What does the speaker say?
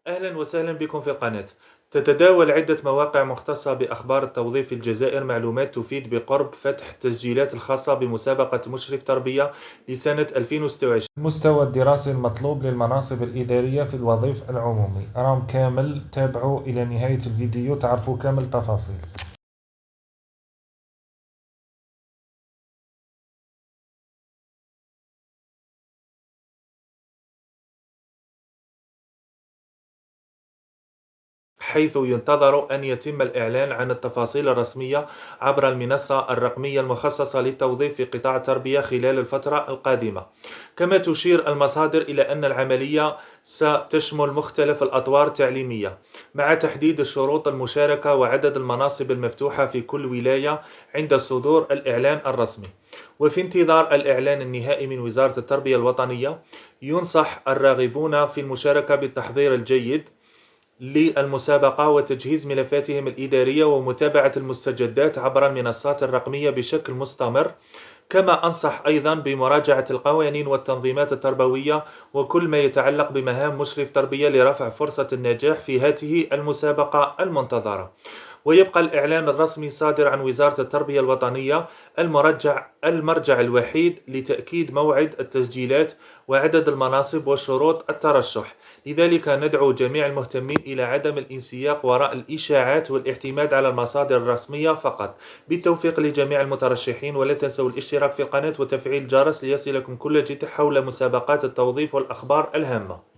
أهلا وسهلا بكم في القناة. تتداول عدة مواقع مختصة بأخبار التوظيف في الجزائر معلومات تفيد بقرب فتح التسجيلات الخاصة بمسابقة مشرف تربية لسنة 2026. المستوى الدراسي المطلوب للمناصب الإدارية في الوظيف العمومي. أراهم كامل، تابعوا إلى نهاية الفيديو تعرفوا كامل التفاصيل. حيث ينتظر أن يتم الإعلان عن التفاصيل الرسمية عبر المنصة الرقمية المخصصة للتوظيف في قطاع التربية خلال الفترة القادمة. كما تشير المصادر إلى أن العملية ستشمل مختلف الأطوار التعليمية، مع تحديد الشروط المشاركة وعدد المناصب المفتوحة في كل ولاية عند صدور الإعلان الرسمي. وفي انتظار الإعلان النهائي من وزارة التربية الوطنية، ينصح الراغبون في المشاركة بالتحضير الجيد للمسابقة وتجهيز ملفاتهم الإدارية ومتابعة المستجدات عبر المنصات الرقمية بشكل مستمر. كما أنصح أيضا بمراجعة القوانين والتنظيمات التربوية وكل ما يتعلق بمهام مشرف تربية لرفع فرصة النجاح في هذه المسابقة المنتظرة. ويبقى الإعلان الرسمي صادر عن وزارة التربية الوطنية المرجع الوحيد لتأكيد موعد التسجيلات وعدد المناصب وشروط الترشح. لذلك ندعو جميع المهتمين إلى عدم الانسياق وراء الإشاعات والاعتماد على المصادر الرسمية فقط. بالتوفيق لجميع المترشحين، ولا تنسوا الاشتراك في القناة وتفعيل الجرس ليصلكم كل جديد حول مسابقات التوظيف والأخبار الهامة.